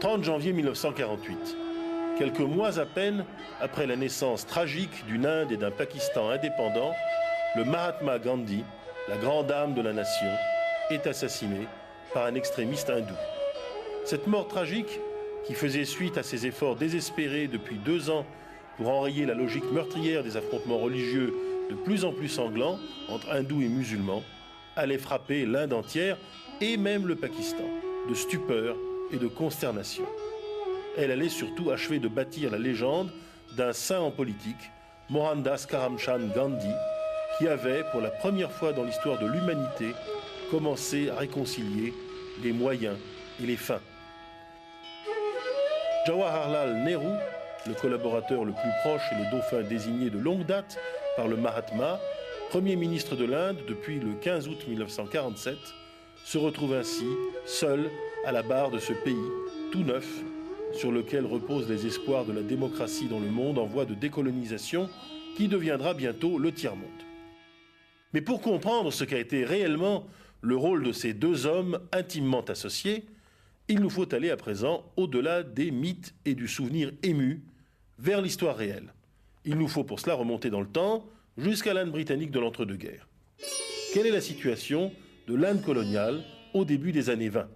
30 janvier 1948, quelques mois à peine après la naissance tragique d'une Inde et d'un Pakistan indépendants, le Mahatma Gandhi, la grande âme de la nation, est assassiné par un extrémiste hindou. Cette mort tragique, qui faisait suite à ses efforts désespérés depuis 2 ans pour enrayer la logique meurtrière des affrontements religieux de plus en plus sanglants entre hindous et musulmans, allait frapper l'Inde entière et même le Pakistan de stupeur et de consternation. Elle allait surtout achever de bâtir la légende d'un saint en politique, Mohandas Karamchand Gandhi, qui avait, pour la première fois dans l'histoire de l'humanité, commencé à réconcilier les moyens et les fins. Jawaharlal Nehru, le collaborateur le plus proche et le dauphin désigné de longue date par le Mahatma, Premier ministre de l'Inde depuis le 15 août 1947, se retrouve ainsi seul à la barre de ce pays tout neuf sur lequel reposent les espoirs de la démocratie dans le monde en voie de décolonisation qui deviendra bientôt le tiers-monde. Mais pour comprendre ce qu'a été réellement le rôle de ces 2 hommes intimement associés, il nous faut aller à présent au-delà des mythes et du souvenir ému vers l'histoire réelle. Il nous faut pour cela remonter dans le temps jusqu'à l'Inde britannique de l'entre-deux-guerres. Quelle est la situation de l'Inde coloniale au début des années 20 ?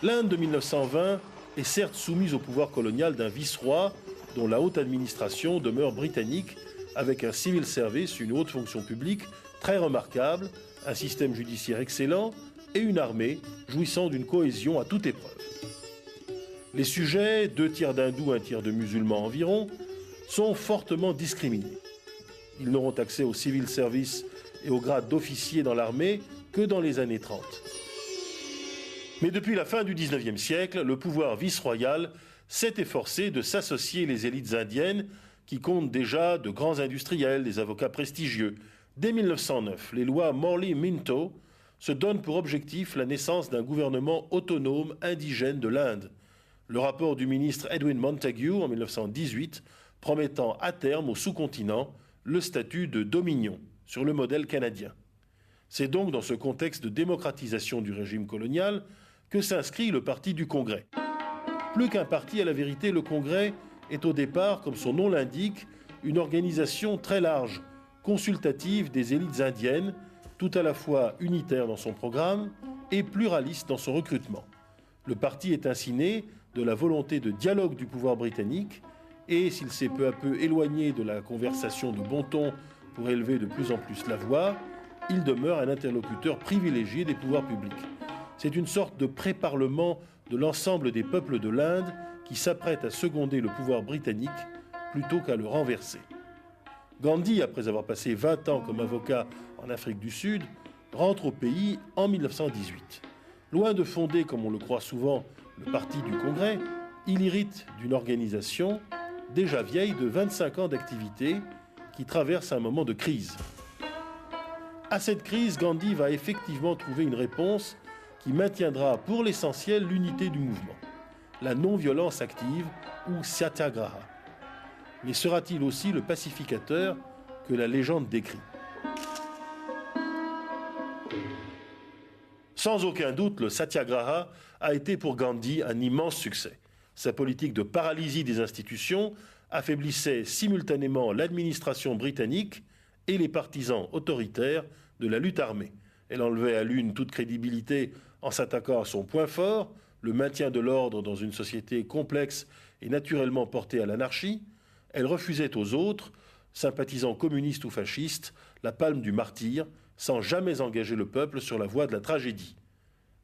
L'Inde de 1920 est certes soumise au pouvoir colonial d'un vice-roi dont la haute administration demeure britannique avec un civil service, une haute fonction publique très remarquable, un système judiciaire excellent et une armée jouissant d'une cohésion à toute épreuve. Les sujets, 2 tiers d'hindous, 1 tiers de musulmans environ, sont fortement discriminés. Ils n'auront accès au civil service et au grade d'officier dans l'armée que dans les années 30. Mais depuis la fin du XIXe siècle, le pouvoir vice-royal s'est efforcé de s'associer les élites indiennes qui comptent déjà de grands industriels, des avocats prestigieux. Dès 1909, les lois Morley-Minto se donnent pour objectif la naissance d'un gouvernement autonome indigène de l'Inde. Le rapport du ministre Edwin Montagu en 1918 promettant à terme au sous-continent le statut de dominion, sur le modèle canadien. C'est donc dans ce contexte de démocratisation du régime colonial que s'inscrit le Parti du Congrès. Plus qu'un parti, à la vérité, le Congrès est au départ, comme son nom l'indique, une organisation très large, consultative des élites indiennes, tout à la fois unitaire dans son programme et pluraliste dans son recrutement. Le parti est ainsi né de la volonté de dialogue du pouvoir britannique et, s'il s'est peu à peu éloigné de la conversation de bon ton pour élever de plus en plus la voix, il demeure un interlocuteur privilégié des pouvoirs publics. C'est une sorte de pré-parlement de l'ensemble des peuples de l'Inde qui s'apprête à seconder le pouvoir britannique plutôt qu'à le renverser. Gandhi, après avoir passé 20 ans comme avocat en Afrique du Sud, rentre au pays en 1918. Loin de fonder, comme on le croit souvent, le Parti du Congrès, il hérite d'une organisation déjà vieille de 25 ans d'activité qui traverse un moment de crise. À cette crise, Gandhi va effectivement trouver une réponse qui maintiendra pour l'essentiel l'unité du mouvement, la non-violence active ou satyagraha. Mais sera-t-il aussi le pacificateur que la légende décrit ? Sans aucun doute, le satyagraha a été pour Gandhi un immense succès. Sa politique de paralysie des institutions affaiblissait simultanément l'administration britannique et les partisans autoritaires de la lutte armée. Elle enlevait à l'une toute crédibilité en s'attaquant à son point fort, le maintien de l'ordre dans une société complexe et naturellement portée à l'anarchie. Elle refusait aux autres, sympathisants communistes ou fascistes, la palme du martyr, sans jamais engager le peuple sur la voie de la tragédie.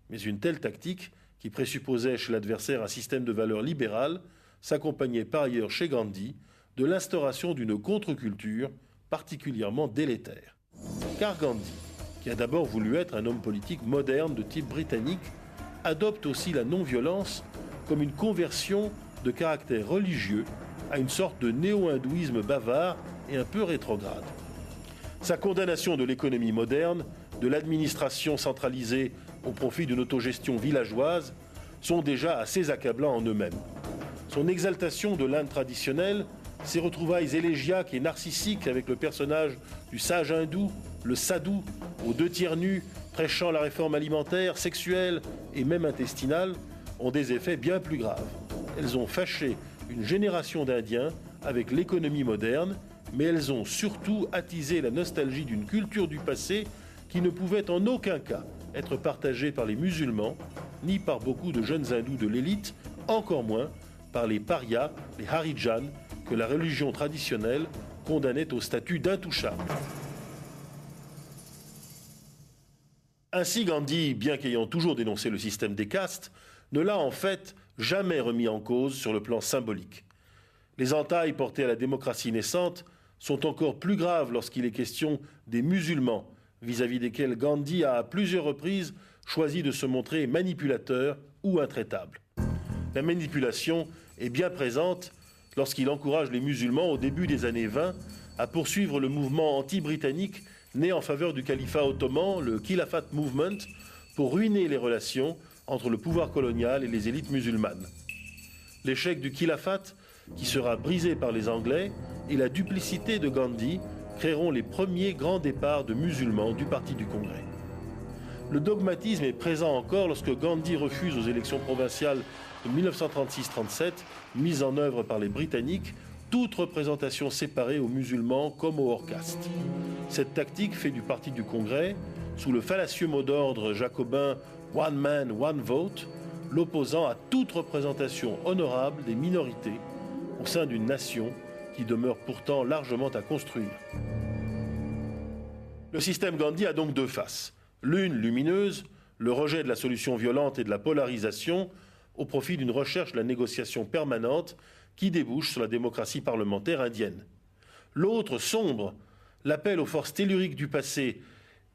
Mais une telle tactique, qui présupposait chez l'adversaire un système de valeurs libérales, s'accompagnait par ailleurs chez Gandhi de l'instauration d'une contre-culture particulièrement délétère. Car Gandhi, qui a d'abord voulu être un homme politique moderne de type britannique, adopte aussi la non-violence comme une conversion de caractère religieux à une sorte de néo-hindouisme bavard et un peu rétrograde. Sa condamnation de l'économie moderne, de l'administration centralisée au profit d'une autogestion villageoise, sont déjà assez accablants en eux-mêmes. Son exaltation de l'Inde traditionnelle, ses retrouvailles élégiaques et narcissiques avec le personnage du sage hindou, le sadhu, aux 2 tiers nus, prêchant la réforme alimentaire, sexuelle et même intestinale, ont des effets bien plus graves. Elles ont fâché une génération d'Indiens avec l'économie moderne, mais elles ont surtout attisé la nostalgie d'une culture du passé qui ne pouvait en aucun cas être partagée par les musulmans, ni par beaucoup de jeunes hindous de l'élite, encore moins par les parias, les Harijans, que la religion traditionnelle condamnait au statut d'intouchable. Ainsi, Gandhi, bien qu'ayant toujours dénoncé le système des castes, ne l'a en fait jamais remis en cause sur le plan symbolique. Les entailles portées à la démocratie naissante sont encore plus graves lorsqu'il est question des musulmans, vis-à-vis desquels Gandhi a à plusieurs reprises choisi de se montrer manipulateur ou intraitable. La manipulation est bien présente lorsqu'il encourage les musulmans au début des années 20 à poursuivre le mouvement anti-britannique né en faveur du califat ottoman, le Khilafat Movement, pour ruiner les relations entre le pouvoir colonial et les élites musulmanes. L'échec du Khilafat, qui sera brisé par les Anglais, et la duplicité de Gandhi créeront les premiers grands départs de musulmans du Parti du Congrès. Le dogmatisme est présent encore lorsque Gandhi refuse aux élections provinciales de 1936-37, mises en œuvre par les Britanniques, toute représentation séparée aux musulmans comme aux hors-castes. Cette tactique fait du Parti du Congrès, sous le fallacieux mot d'ordre jacobin « One man, one vote », l'opposant à toute représentation honorable des minorités au sein d'une nation qui demeure pourtant largement à construire. Le système Gandhi a donc deux faces. L'une lumineuse, le rejet de la solution violente et de la polarisation au profit d'une recherche de la négociation permanente qui débouche sur la démocratie parlementaire indienne. L'autre sombre, l'appel aux forces telluriques du passé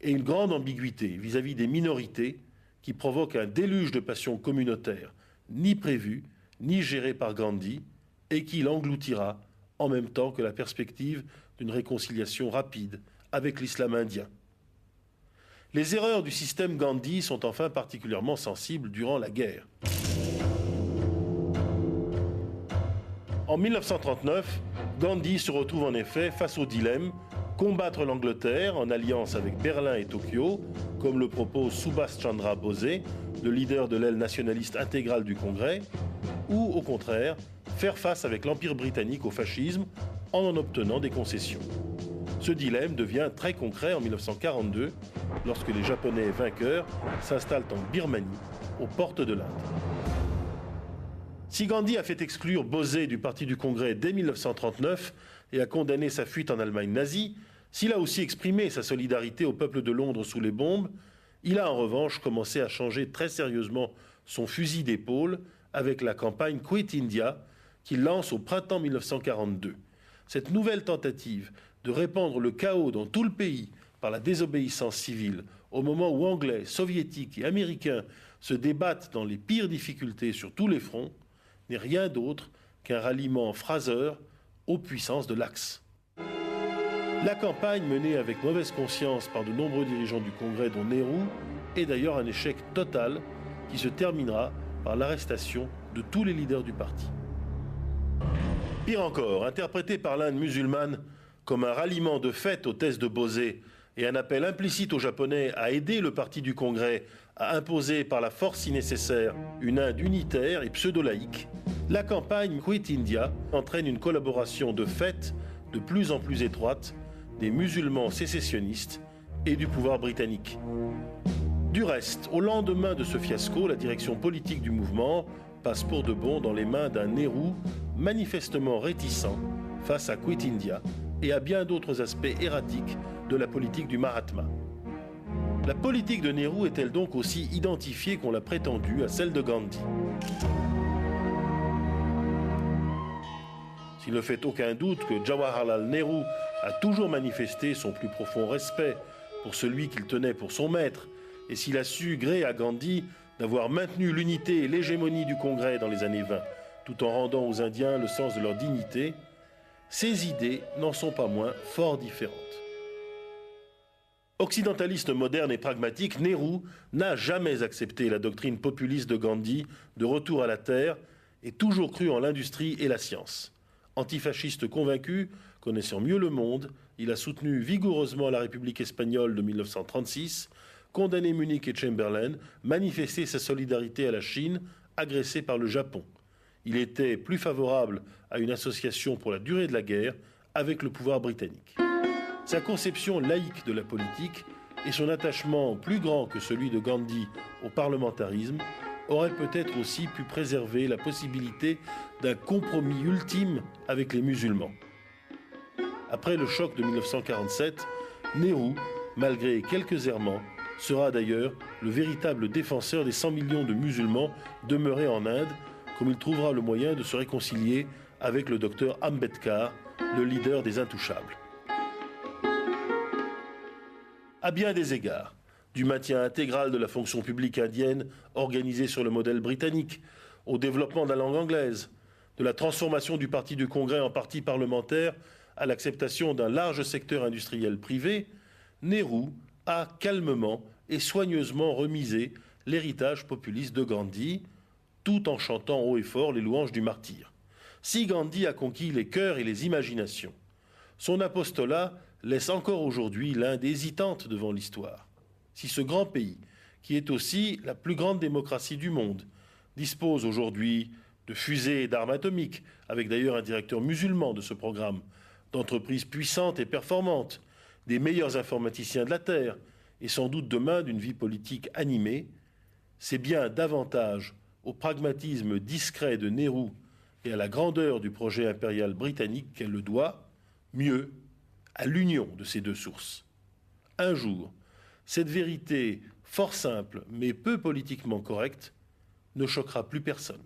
et une grande ambiguïté vis-à-vis des minorités qui provoque un déluge de passions communautaires, ni prévues, ni gérées par Gandhi, et qui l'engloutira en même temps que la perspective d'une réconciliation rapide avec l'islam indien. Les erreurs du système Gandhi sont enfin particulièrement sensibles durant la guerre. En 1939, Gandhi se retrouve en effet face au dilemme combattre l'Angleterre en alliance avec Berlin et Tokyo, comme le propose Subhas Chandra Bose, le leader de l'aile nationaliste intégrale du Congrès, ou au contraire, faire face avec l'Empire britannique au fascisme en obtenant des concessions. Ce dilemme devient très concret en 1942, lorsque les Japonais vainqueurs s'installent en Birmanie, aux portes de l'Inde. Si Gandhi a fait exclure Bose du Parti du Congrès dès 1939 et a condamné sa fuite en Allemagne nazie, s'il a aussi exprimé sa solidarité au peuple de Londres sous les bombes, il a en revanche commencé à changer très sérieusement son fusil d'épaule avec la campagne Quit India qu'il lance au printemps 1942. Cette nouvelle tentative de répandre le chaos dans tout le pays par la désobéissance civile, au moment où Anglais, Soviétiques et Américains se débattent dans les pires difficultés sur tous les fronts, n'est rien d'autre qu'un ralliement phraseur aux puissances de l'Axe. La campagne menée avec mauvaise conscience par de nombreux dirigeants du Congrès, dont Nehru, est d'ailleurs un échec total qui se terminera par l'arrestation de tous les leaders du parti. Pire encore, interprété par l'Inde musulmane comme un ralliement de fait aux thèses de Bose et un appel implicite aux Japonais à aider le Parti du Congrès à imposer par la force si nécessaire une Inde unitaire et pseudo-laïque, la campagne Quit India entraîne une collaboration de fait de plus en plus étroite des musulmans sécessionnistes et du pouvoir britannique. Du reste, au lendemain de ce fiasco, la direction politique du mouvement passe pour de bon dans les mains d'un Nehru manifestement réticent face à Quit India et à bien d'autres aspects erratiques de la politique du Mahatma. La politique de Nehru est-elle donc aussi identifiée qu'on l'a prétendu à celle de Gandhi? S'il ne fait aucun doute que Jawaharlal Nehru a toujours manifesté son plus profond respect pour celui qu'il tenait pour son maître, et s'il a su, gré à Gandhi, d'avoir maintenu l'unité et l'hégémonie du Congrès dans les années 20, tout en rendant aux Indiens le sens de leur dignité, ses idées n'en sont pas moins fort différentes. Occidentaliste moderne et pragmatique, Nehru n'a jamais accepté la doctrine populiste de Gandhi de retour à la terre et toujours cru en l'industrie et la science. Antifasciste convaincu, connaissant mieux le monde, il a soutenu vigoureusement la République espagnole de 1936, condamné Munich et Chamberlain, manifesté sa solidarité à la Chine, agressé par le Japon. Il était plus favorable à une association pour la durée de la guerre avec le pouvoir britannique. Sa conception laïque de la politique et son attachement plus grand que celui de Gandhi au parlementarisme auraient peut-être aussi pu préserver la possibilité d'un compromis ultime avec les musulmans. Après le choc de 1947, Nehru, malgré quelques errements, sera d'ailleurs le véritable défenseur des 100 millions de musulmans demeurés en Inde, comme il trouvera le moyen de se réconcilier avec le docteur Ambedkar, le leader des Intouchables. À bien des égards, du maintien intégral de la fonction publique indienne organisée sur le modèle britannique, au développement de la langue anglaise, de la transformation du parti du Congrès en parti parlementaire à l'acceptation d'un large secteur industriel privé, Nehru a calmement et soigneusement remisé l'héritage populiste de Gandhi, tout en chantant haut et fort les louanges du martyr. Si Gandhi a conquis les cœurs et les imaginations, son apostolat laisse encore aujourd'hui l'Inde hésitante devant l'histoire. Si ce grand pays, qui est aussi la plus grande démocratie du monde, dispose aujourd'hui de fusées et d'armes atomiques, avec d'ailleurs un directeur musulman de ce programme, d'entreprises puissantes et performantes, des meilleurs informaticiens de la Terre, et sans doute demain d'une vie politique animée, c'est bien davantage au pragmatisme discret de Nehru et à la grandeur du projet impérial britannique qu'elle le doit, mieux, à l'union de ces deux sources. Un jour, cette vérité fort simple mais peu politiquement correcte ne choquera plus personne.